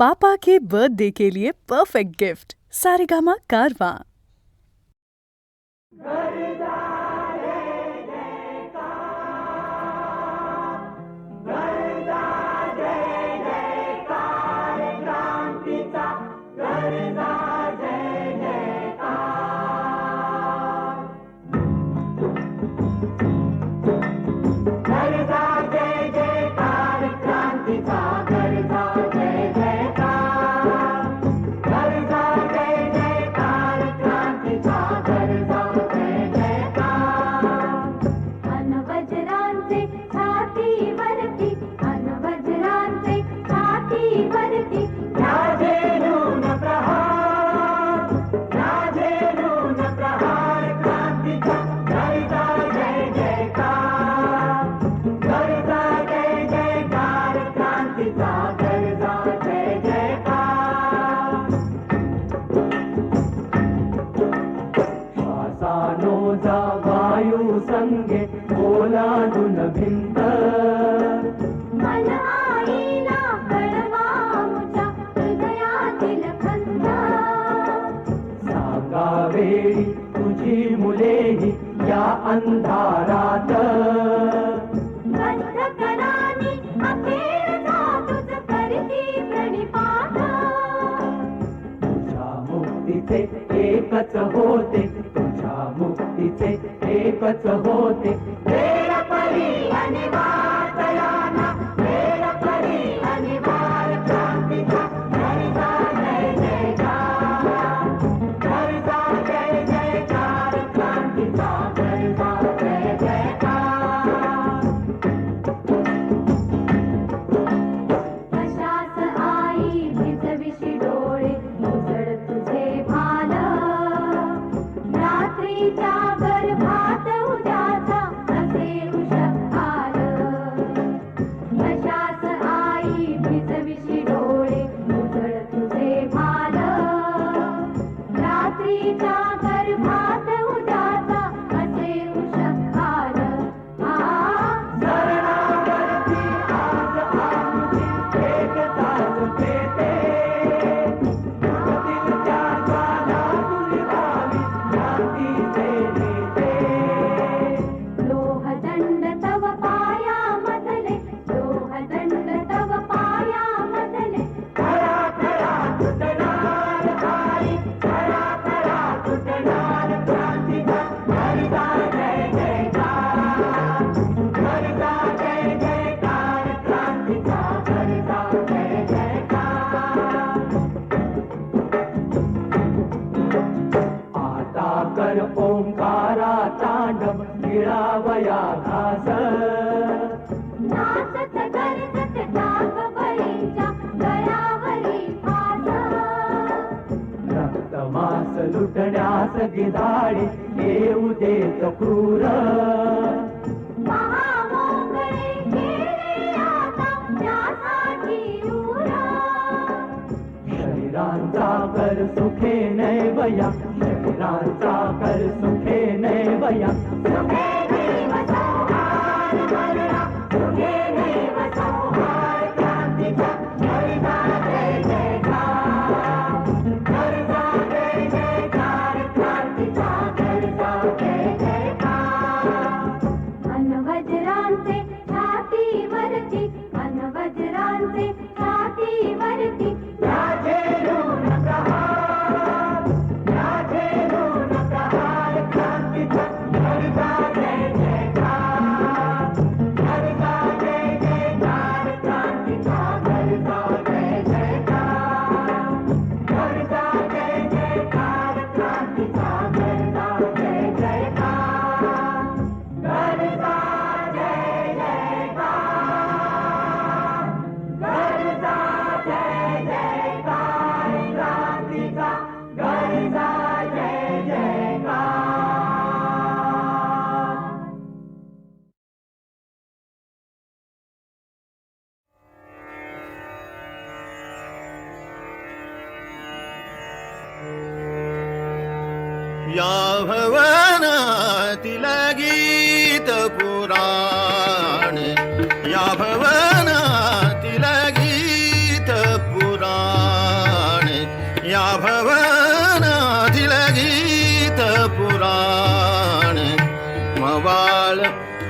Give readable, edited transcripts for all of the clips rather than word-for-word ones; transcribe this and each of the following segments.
पापा के birthday के लिए perfect gift Saregama कारवां। वायू संगे ओलांडून भिंत मन आईला कळवा आमच्या हृदयातील खंत सांगावेळी तुझी मुलेही या अंधारात बद्ध करानी अखेरचा तुझ करती प्रणिपात तुझ्या मुक्तीचे एकच होते तुझ्या मुक्तीचे एकच होते वेळ परी आणि वाटयाना वेळ परी आणि वार क्रांतीचा घरचा जय जयकार घरचा जय जयकार क्रांतीचा घरचा जय जयकार कशास आई भिजविशी डोळे उजड तुझे भाल रात्रीच्या गर्भात उद्याचा असे उषःकाल कशास आई भिजविशी डोळे उजड तुझे भाल रात्रीच्या गर्भात उद्याचा असे उषःकाल शरणावरती आज आमची एकताच पेटे जगतील त्या ज्वाला तुझी व्हावी क्रांतीचे नेते लोहदंड तव पायामधले लोहदंड तव पायामधले खरा खरा तुटणार आई खरा खरा तुटणार क्रांतीचा घरचा जय जयकार घरचा जय जयकार क्रांतीचा घरचा जय जयकार आता कर ओंकारा तांडव गिळावया घास नाचत गरजत डाग बळीच्या गळ्यावरी फास रक्तमास लुटण्यास गिधाडी येऊ देत क्रूर महामोकळे केले आता त्यासाठी दूर शरीरांचा कर सुखे नैवया शरीरांचा कर सुखे नैवया सुखे नैव संहार मरणा सुखे नैव संहार क्रांतीचा घरचा जय जयकार घरचा जय जयकार क्रांतीचा घरचा जय जयकार अनवज्रांचे छातीवरती अनवज्रांचे छातीवरती राजेलून प्रहार राजेलून प्रहार क्रांतीचा घरचा जय जयकार घरचा जय जयकार क्रांतीचा घरचा जय जयकार घरचा जय जयकार क्रांतीचा घरचा जय जयकार घरचा जय जयकार घरचा जय जयकार क्रांतीचा घरचा जय जयकार या भवनातील गीत पुराण या भवनातील गीत पुराण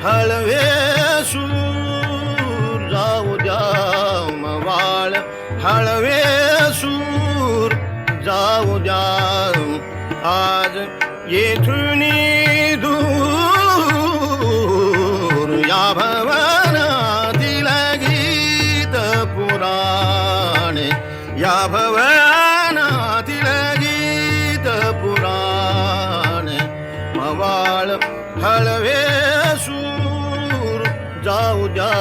हळवे सूर जाऊ द्या मवाळ हळवे सूर जाऊ द्या आज येथून दूर या भवनातील गीत पुराणे या भवनातील गीत पुराणे मवाळ हळवे सूर जाऊ द्या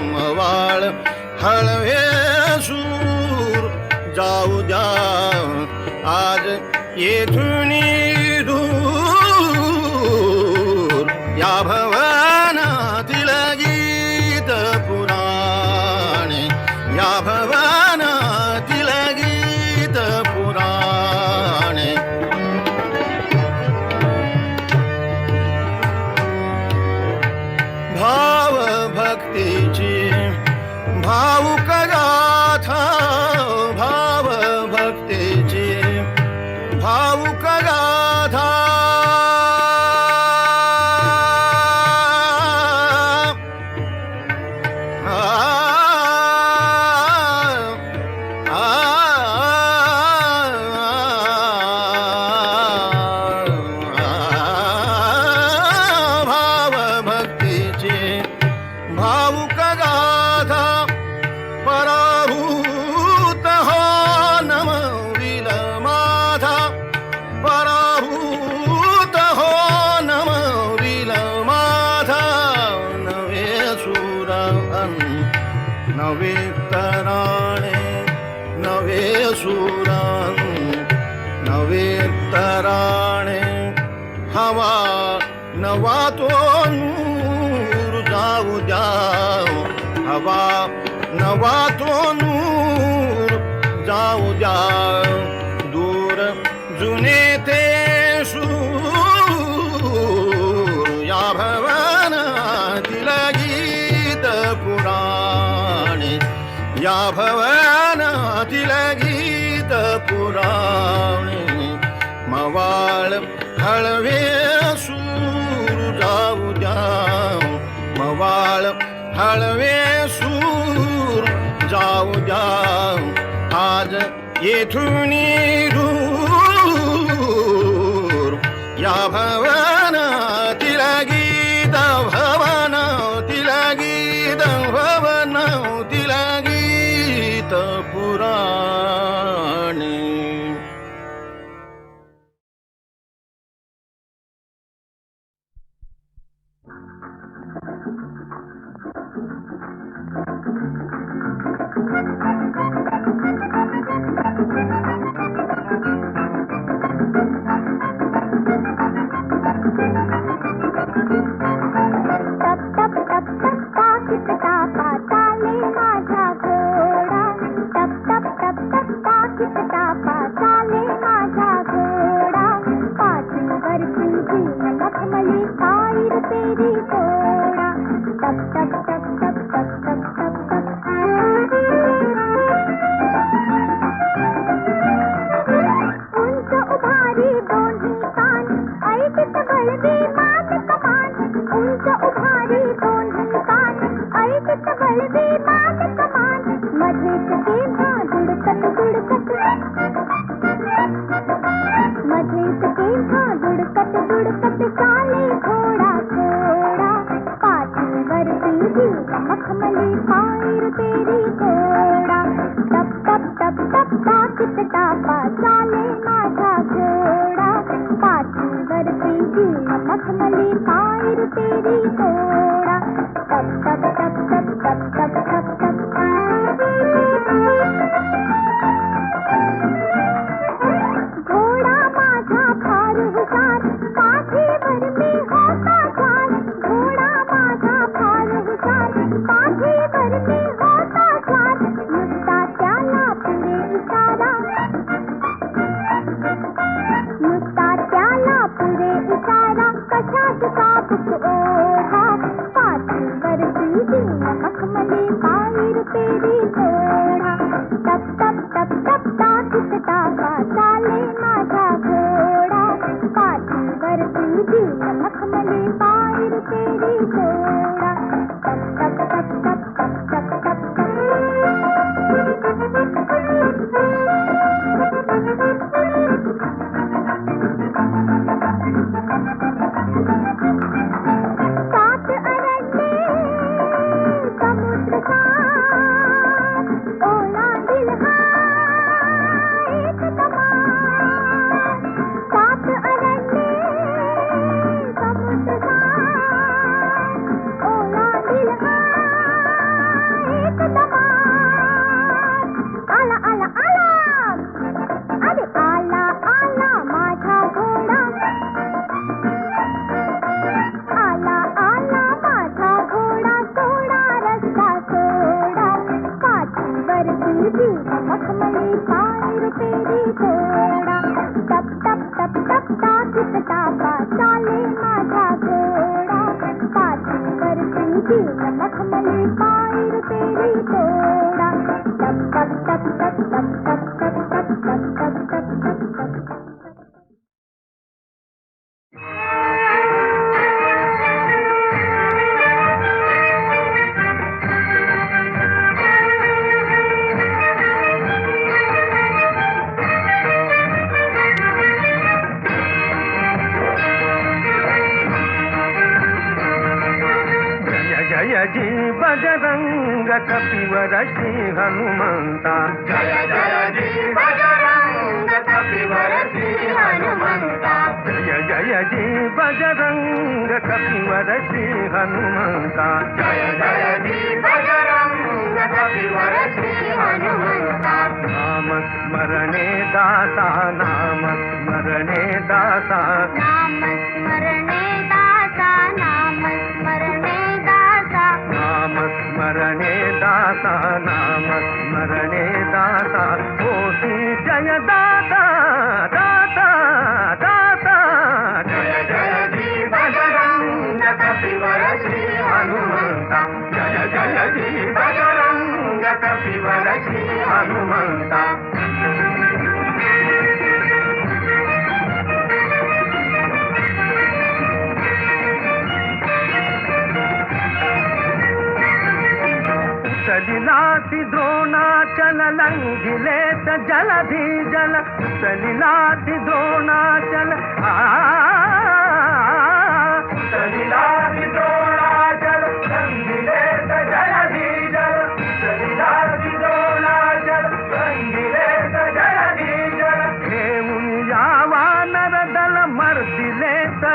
मवाळ हळवे सूर जाऊ द्या आज येथून दूर या भवनातील गीत पुराणे या भवनातील गीत पुराणे भाव भक्तीची भावुक गाथा भाव भक्तीची भावुक गाथा भाव भक्तीची भावुक गाथा पराभूत हो नमविल माथा पराभूत हो नमविल माथा नवे सुरन नवे तराणे नवे सुरन नवे तराणे हवा नवा तो नूर जाऊ द्या हवा नवा तो नूर जाऊ द्या दूर जुने ते सूर या भवनातील गीत पुराणे या भवनातील गीत पुराणे मवाळ हळवे सूर जाऊ द्या मवाळ हळवे सूर जाऊ द्या आज येथून दूर या भवनातील गीत भवनातील गीत भवनातील गीत पुराणे टप टप टप टप पाकिट टाका चाले माझा घोडा टप टप टप टप पाकिट टाका चाले माझा घोडा पाठीवरची जीन मखमली पायीर पेरी घोडा टप टप टप टप टप टप टप टप उंच उभारी दोन्ही कान ऐकत बळवी मात कमान उंच उभारी दोन्ही कान ऐकत बळवी मात कमान मध्येच केव्हा दुडकत दुडकत मध्येच केव्हा दुडकत दुडकत चाले घोडा घोडा पाठीवरती जीव मखमली पायीर पेरी घोडा टप टप टप टप पाकिट टाका चाले माझा घोडा पाठीवरती जीव मखमली पायीर पेरी घोडा टप टप टप टप टप टप टप टप घोडा माझा फार हुशार पाठीवर मी होता स्वार घोडा माझा फार हुशार पाठीवर मी होता स्वार नुसता त्याला पुरे इशारा नुसता त्याला पुरे इशारा कशाच कापूस ओढा पाठीवरती जीन मखमली पायीर पेरी घोडा टप टप टप टप टाकीत टाका चाले माझा घोडा पाठीवरती जीन मखमली पायीर पेरी घोडा रुपेरी घोडा टप टप टप टप टाकीत तापा चाले माझा घोडा पाठीवर जीव मखमली पाय रुपेरी घोडा टप टप टप टप टप टप टप टप टप टप टप टप टप जय जी बजरंग कपिवर श्री हनुमंता जय जय जी बजरंग कपिवर श्री हनुमंता जय जय जी बजरंग कपिवर श्री हनुमंता जय जय जी बजरंग कपिवर श्री हनुमंता नाम स्मरणे दाता नाम स्मरणे दाता नाम स्मरणे दाता नाम स्मरणे नाम स्मरणे दाता नाम स्मरणे दाता होती जय दाता दाता दाता जय जय जी बजरंग कपिवर श्री हनुमंता जय जय जी बजरंग कपिवर श्री हनुमंता सलिलाति द्रोणाचल लंघिले जलधि जल सलिलाति द्रोणाचल सलिलाति द्रोणाचल लंघिले जलधि जल सलिलाति द्रोणाचल लंघिले जलधि जल हे मुनिया वानर दल मर्दिले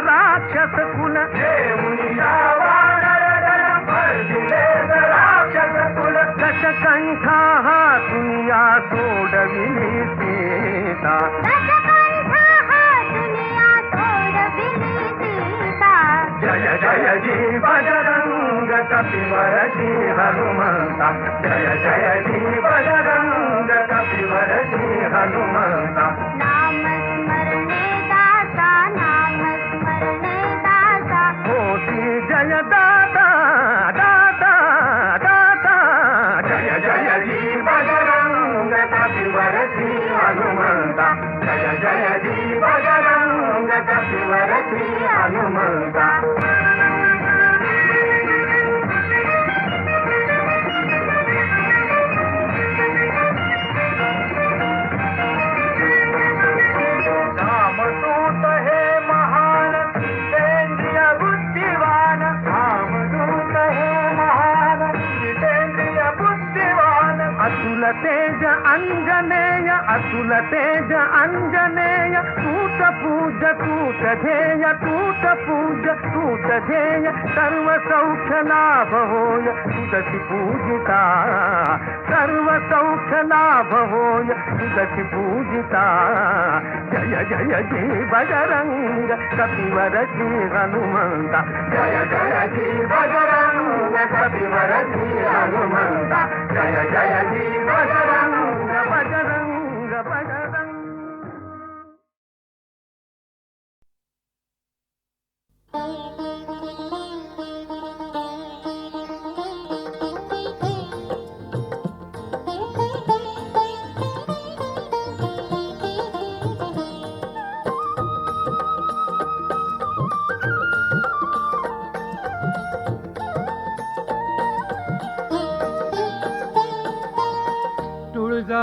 राक्षस कुल हे मुनिया वानर दल मर्दिले राक्षस कुल दशकंठा दुनिया सोडविली सीता दशकंठा दुनिया सोडविली सीता जय जय जी बजरंग कपिवर श्री हनुमंता जय जय जी बजरंग कपिवर श्री हनुमंता नाम स्मरणे दाता नाम स्मरणे दाता होती जय दाता दाता दाता जय जय जी बजरंग कपिवर श्री हनुमंता जय जय जी बजरंग कपिवर श्री हनुमंता रामदूत हे महान जितेंद्रिय बुद्धिवान रामदूत हे महान जितेंद्रिय बुद्धिवान अतुल तेज अंजनेय अतुल तेज अंजनेय तूत पूज तूत ध्येय तूत पूज तूत ध्येय सर्व सौख्य लाभ होय तुझसी पूजिता सर्व सौख्य लाभ होय तुझसी पूजिता जय जय जी बजरंग कपिवर श्री हनुमंता जय जय जी बजरंग कपिवर श्री हनुमंता जय जय जी बजरंग बजरंग बजरंग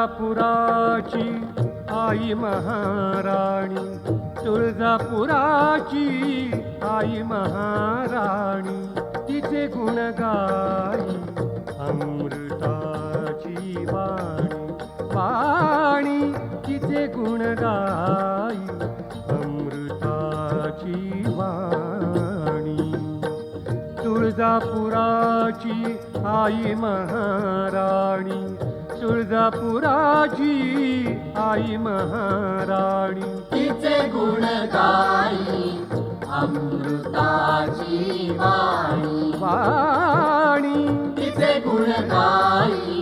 तुळजापुराची आई महाराणी तुळजापुराची आई महाराणी तिचे गुण गाई अमृताची वाणी वाणी तिचे गुण गाई अमृताची वाणी तुळजापुराची आई महाराणी तुळजापुराची आई महाराणी तिचे गुण गाई अमृताची वाणी वाणी तिचे गुण गाई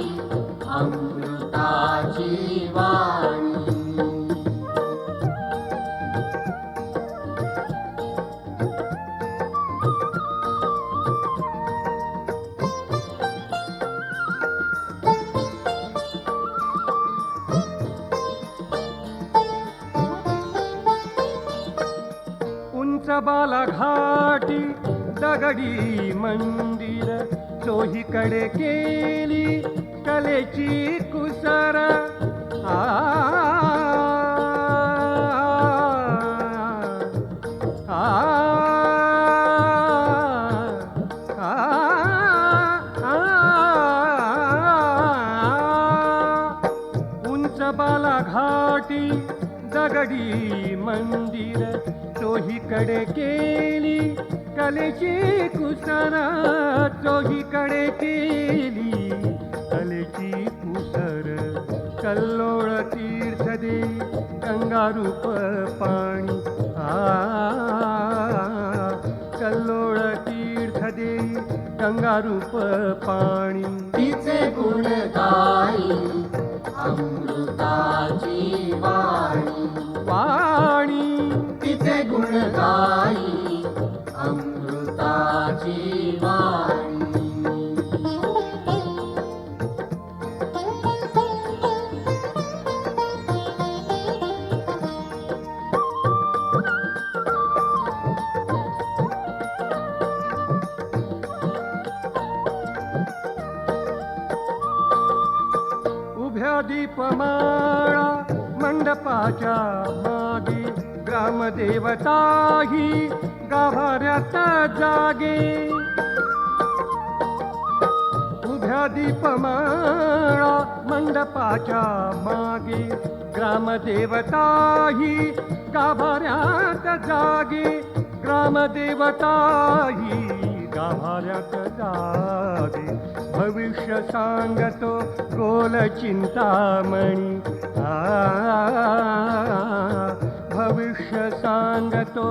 अमृताची वाणी बाला घाटी दगडी मंदिर, चोहीकडे केली कलेची कुसर. आ आ उंच बाला घाटी दगडी मंदिर, चोहीकडे केली कलेची कुसर. चोहीकडे केली कलेची कुसर. कल्लोळ तीर्थ दे गंगारूप पाणी. कल्लोळ तीर्थ दे गंगारूप पाणी. तिचे गुण गाई अमृताची वाणी. वाणी तिचे गुण गाई अमृताची वाणी. उभ्या दीपमाळा मंडपाच्या मागे, ग्रामदेवताही गाभाऱ्यात जागे. उभ्या दीपमाळा मंडपाच्या मागे, ग्रामदेवताही गाभाऱ्यात जागे. ग्रामदेवताही गाभाऱ्यात जागे. भविष्य सांगतो गोल चिंतामणी. भविष्य सांगतो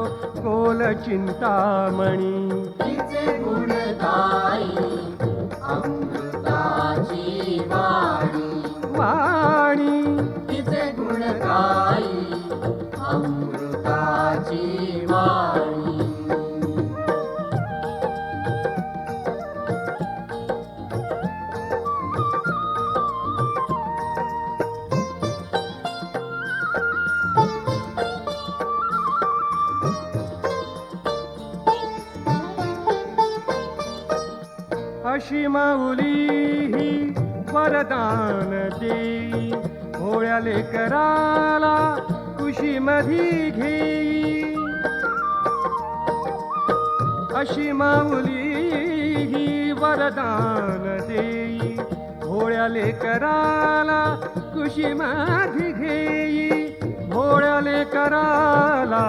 गोल चिंतामणी. तिचे गुण गाई अमृताची वाणी. वाणी तिचे गुण गाई अमृताची वाणी. अशी माऊली ही वरदान देई, भोळ्या लेकराला कुशीमधी घेई. अशी माऊली ही वरदान देई, भोळ्या लेकराला कुशीमधी घेई. भोळ्या लेकराला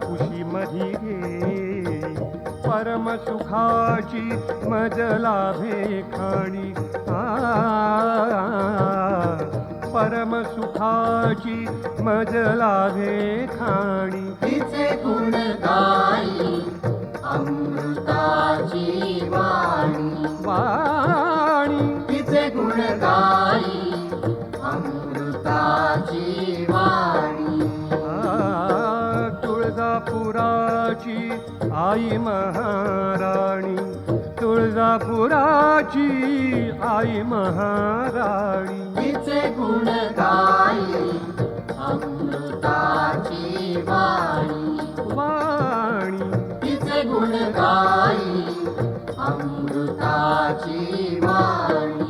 कुशीमधी घेई. परम सुखाची मज लाभे खाणी. परम सुखाची मज लाभे खाणी. तिचे गुण गाई अमृताची वाणी. वाणी तिचे गुण गाई अमृताची वाणी. तुळजापुराची आई महाराणी. तुळजापुराची आई महाराणी. तिचे गुण गाई अमृताची वाणी. वाणी तिचे गुण गाई अमृताची वाणी.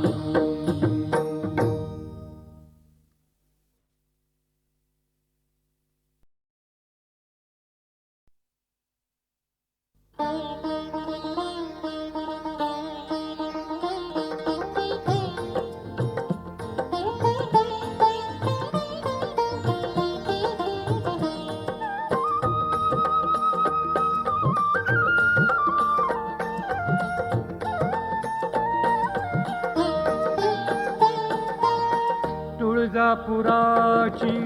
तुळजापुराची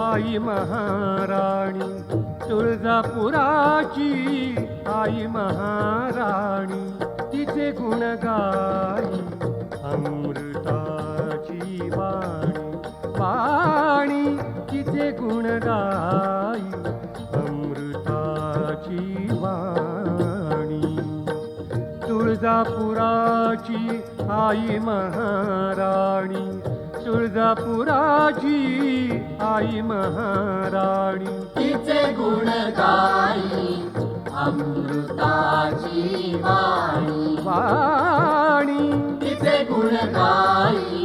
आई महाराणी. तुळजापुराची आई महाराणी. तिचे गुण गाई अमृताची वाणी. वाणी तिचे गुण गाई अमृताची वाणी. तुळजापुराची आई महाराणी. तुळजापुराची आई महाराणी. तिचे गुण गाई अमृताची वाणी. वाणी तिचे गुण गाई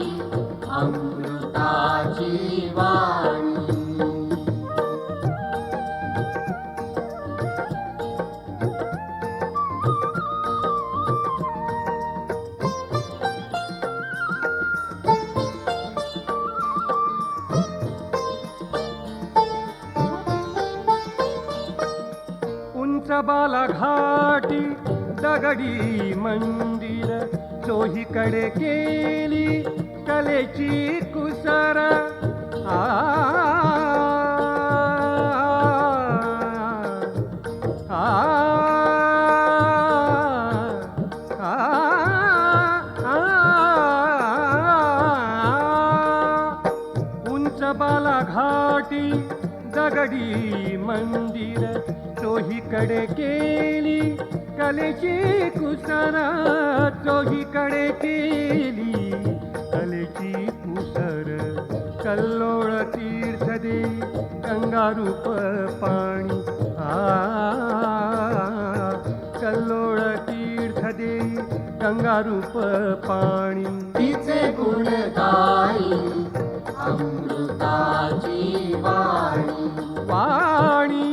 अमृताची वाणी. उंच बालाघाटी दगडी मंदिर, चोहीकडे केली कलेची कुसर. आ आ उंच बालाघाटी दगडी मंदिर, चोहीकडे केली कलेची कुसर. चोहीकडे केली कलेची कुसर. कल्लोळ तीर्थ दे गंगारूप पाणी. कल्लोळ तीर्थ दे गंगारूप पाणी. तिचे गुण गाई अमृताची वाणी. वाणी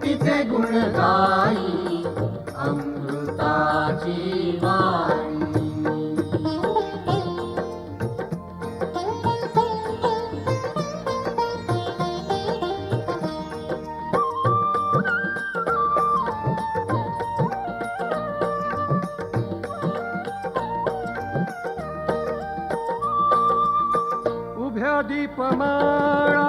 तिचे गुण गाई अमृताची वाणी. उभ्या दीपमाळा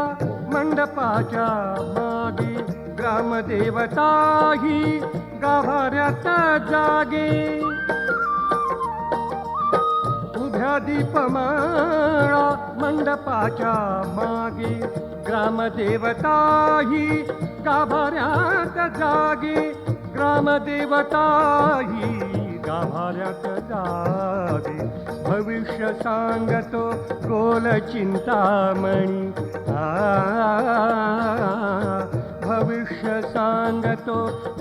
मंडपाच्या मागे, ग्रामदेवताही गाभाऱ्यात जागे. उभ्या दीपमाळा मंडपाच्या मागे, ग्रामदेवताही गाभाऱ्यात जागे. ग्रामदेवताही गाभाऱ्यात जागे. भविष्य सांगतो गोल चिंतामणी. भविष्य सांगतो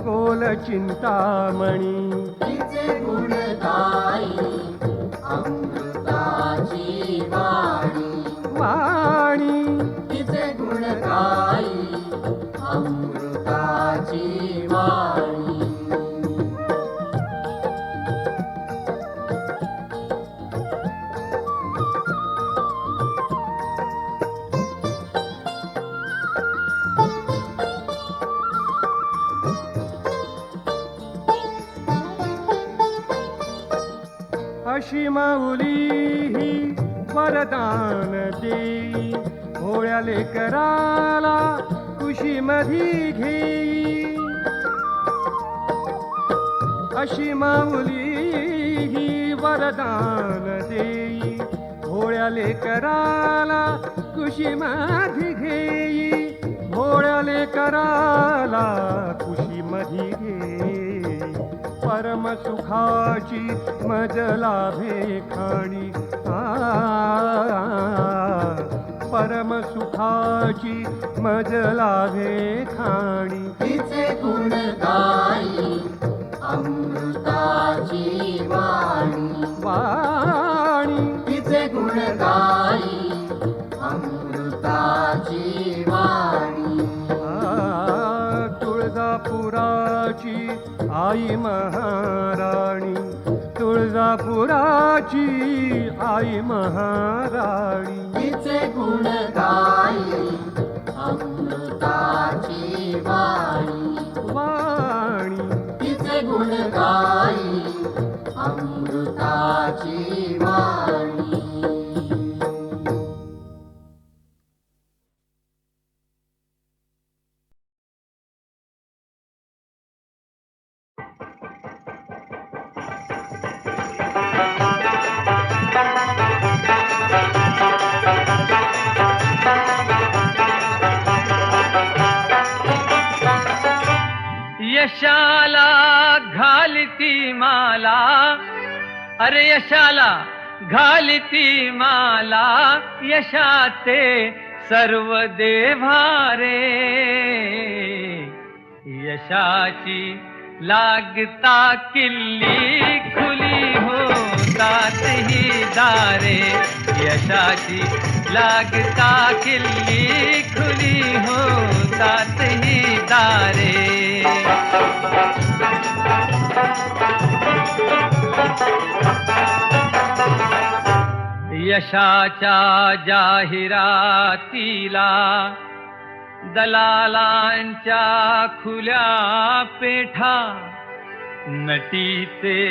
गोल चिंतामणी. तिचे गुण गाई अमृताची वाणी. वाणी तिचे गुण गाई अमृताची वाणी. अशी माऊली ही वरदान देई, भोळ्या लेकराला कुशीमधी घेई. अशी माऊली ही वरदान देई, भोळ्या लेकराला कुशीमधी घेई. भोळ्या लेकराला कुशीमधी घेई. परम सुखाची मज लाभे खाणी. परम सुखाची मज लाभे खाणी. तिचे गुण गाई अमृताची वाणी. वाणी तिचे गुण गाई अमृताची वाणी. तुळजापुराची आई महाराणी. तुळजापुराची आई महाराणी. तिचे गुण गाई अमृताची वाणी. वाणी तिचे गुण गाई अमृताची वाणी. यशाला घालती माला, अरे यशाला घालिती माला यशाचे सर्व देभारे यशाची लागता किल्ली खुली होतात ही दारे यशाची लागता किल्ली खुली होतात ही दारे यशाच्या जाहिरातीला दलालांच्या खुल्या पेठा नटीचे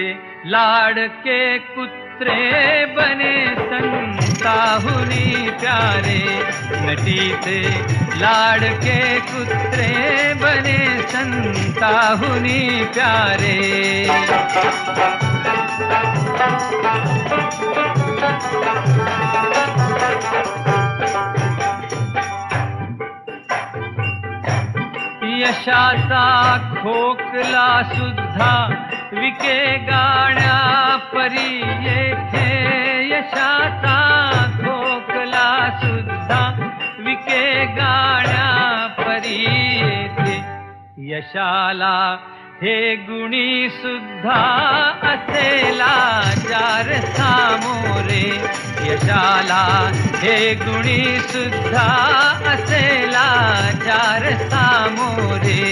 लाडके कुत्रे बने संताहुनी प्यारे नटीचे लाडके कुत्रे बने संताहुनी प्यारे यशाचा खोकला सुद्धा विके गाण्या परी येथे यशाचा खोकला सुद्धा विके गाण्या परी येथे यशाला हे गुणी सुद्धा असेला चार सामोरे यशाला हे गुणी सुद्धा असेला चार सामोरे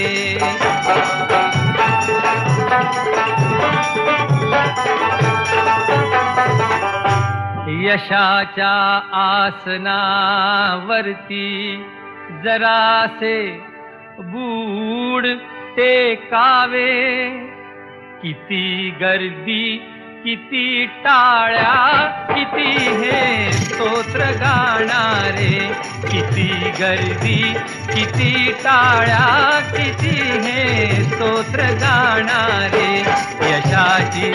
यशाच्या आसनावरती जरासे बूड टेकावे किती गर्दी किती टाळ्या किती हे स्तोत्र गाणारे किती गर्दी किती टाळ्या किती हे स्तोत्र गाणारे यशाची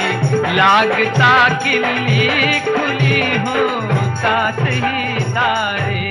लागता किल्ली खुली होतात ही दारे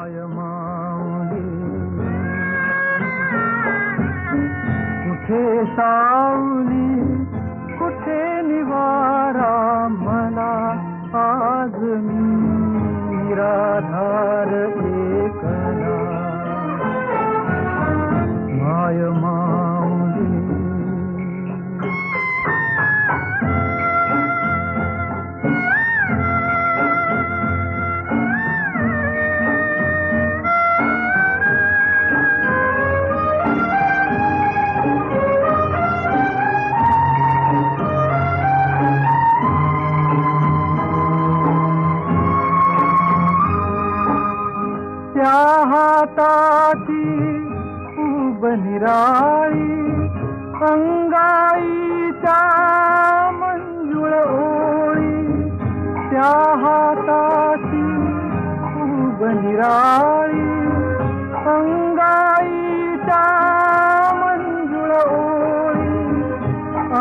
माय माऊली कुठे सावली कुठे निवारा मला आज मी निराधार एकला माय माऊली त्या हाताची उब निराळी अंगाईच्या मंजुळ ओळी त्या हाताची उब निराळी अंगाईच्या मंजुळ ओळी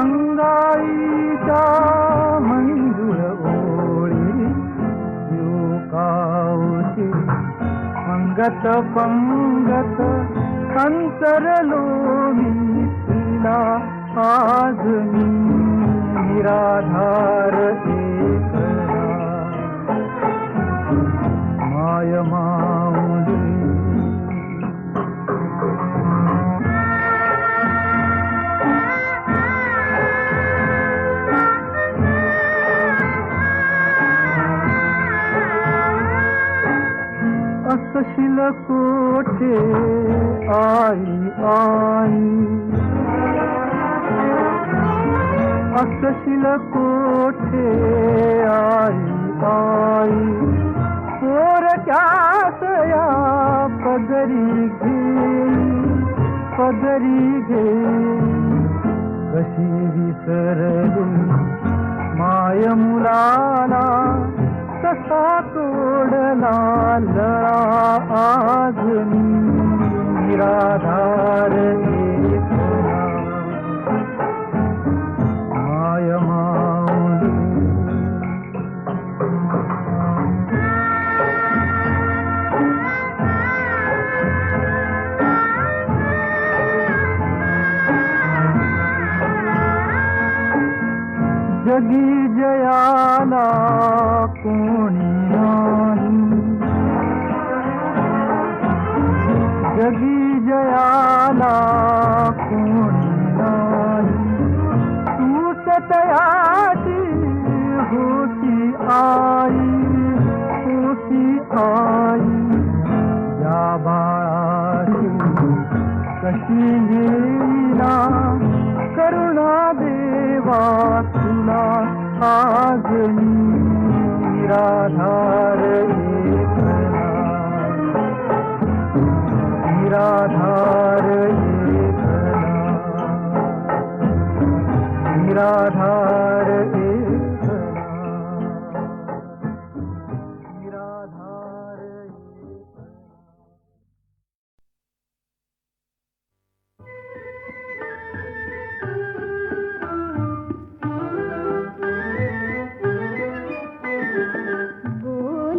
अंगाईच्या मंजुळ ओळी युकावती पंगत पंगत अंतरलो मी तिला आज मी निराधार एकला माय माऊली असशील कोठे आई आई असशील कोठे आई आई पोरक्यात या पदरी घे कशी विसरली माय मुलाला कसा तोडला लळा आज मी निराधार एकला माय माऊली जगी जयाला कोणी नाही जगी जयाला कोणी नाही तूच तयाची होती आई या बाळाची कशी येईना करुणा देवा तुला आज मी निराधार एकला निराधार एकला निराधार एकला निराधार एकला गो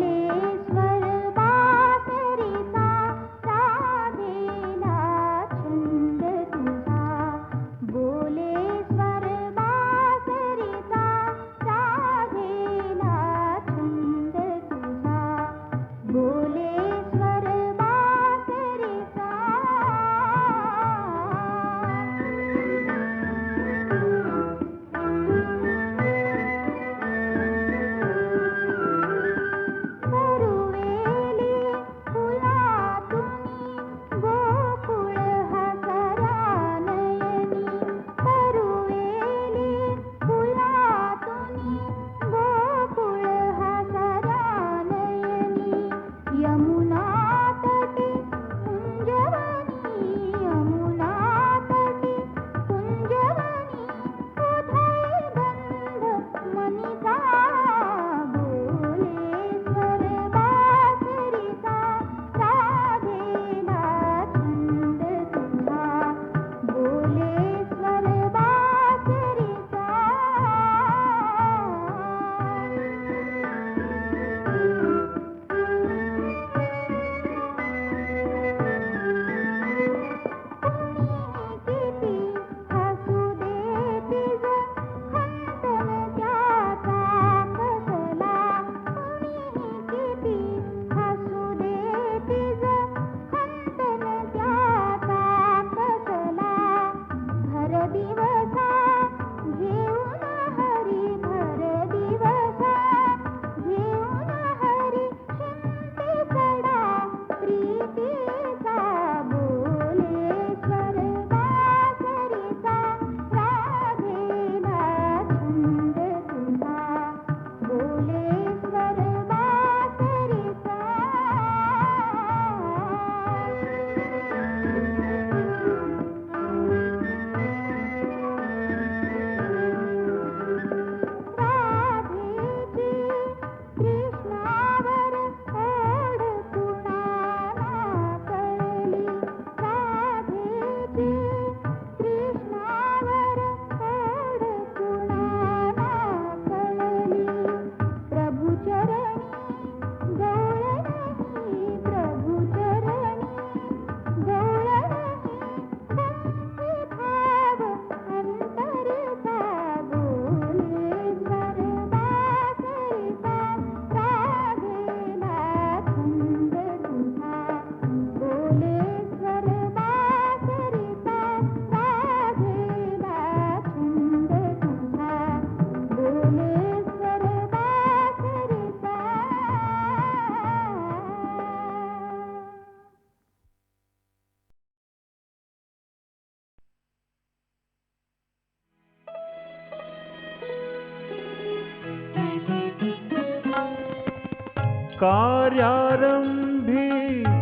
कार्यारंभी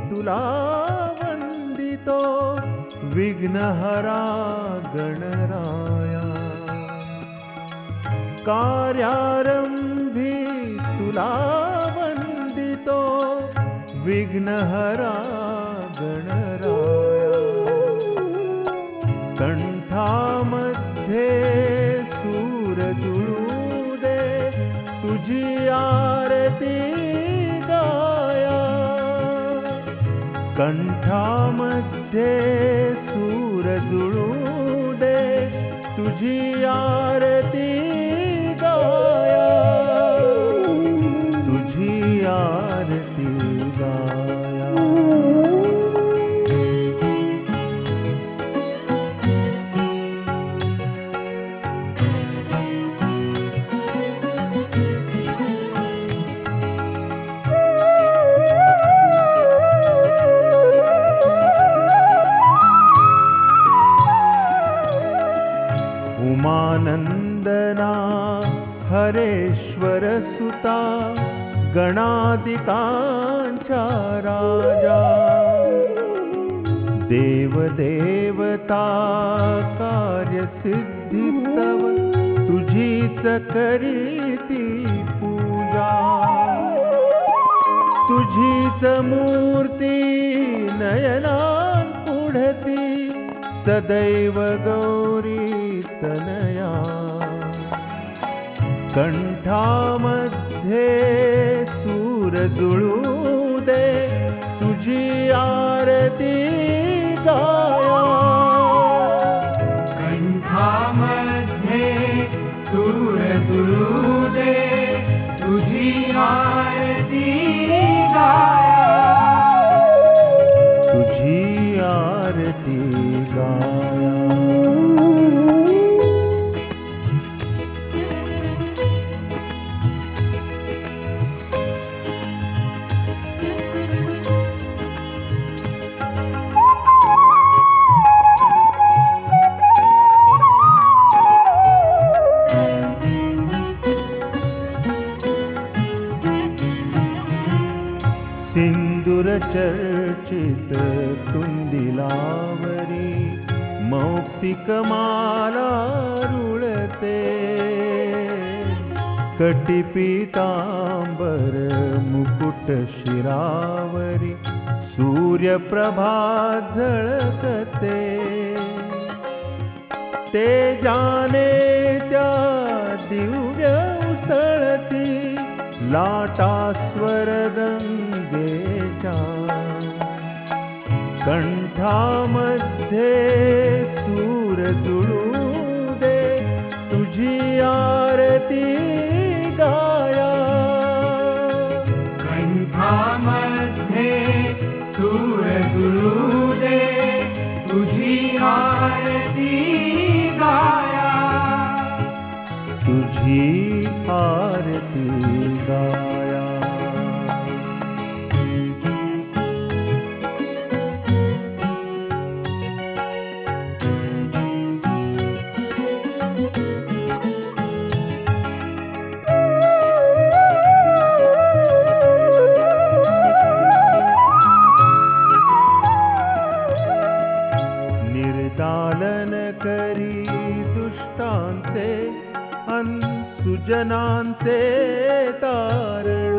तुला वंदितो विघ्नहरा गणराया कार्यारंभी तुला वंदितो विघ्नहरा गणराया कंठामध्ये सूर तुळू दे तुझी आरती गाया कंठामध्ये सूर जुळू दे तुझी आरती गाया तुझी आरती गाया उमानंदना हरेश्वर सुता गणादिकांचा राजा देव देवता कार्यसिद्धी तव तुझीच करीती पूजा तुझीच मूर्ती नयनान पुढती सदैव गौरी तनया कंठामध्ये सूर जुळू दे तुझी आरती गाया कंठामध्ये सूर जुळू दे तुझी आरती गाया तुझी आरती गाया सिंदूर चर्चित तुंदिलावरी मौक्तिक माला रुळते कटिपीतांबर मुकुट शिरावरी सूर्यप्रभा झळकते तेजाने त्या दिव्य उसळती लाटा स्वरगंगेच्या कंठामध्ये सूर जुळू दे तुझी आरती गाया कंठामध्ये सूर जुळू दे तुझी आरती गाया तुझी आरती गाया निर्दालन करी दुष्टांचे सुजनांचे तारण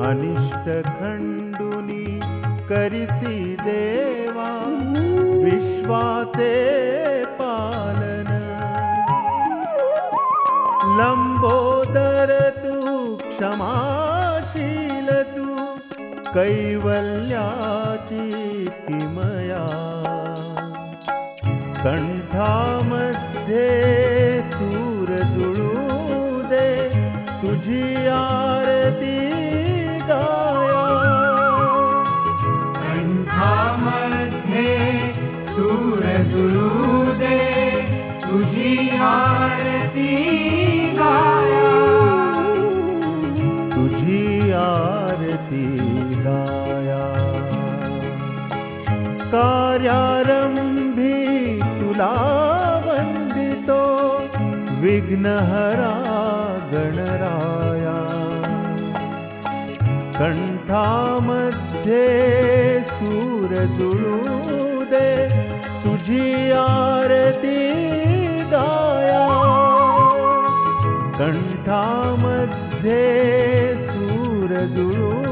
अनिष्ट खंडुनी करिसी देवा विश्वाचे पालन लंबोदर तू क्षमाशील तू कैवल्याची किमया कंठामध्ये सूर जुळू दे तुझी आरती गाया कंठामध्ये सूर जुळू दे तुझी आरती गाया तुझी आरती गाया कार्यारंभी तुला वंदितो विघ्नहरा गणराया कंठामध्ये सूर जुळू दे तुझी आरती गाया कंठामध्ये सूर जुळू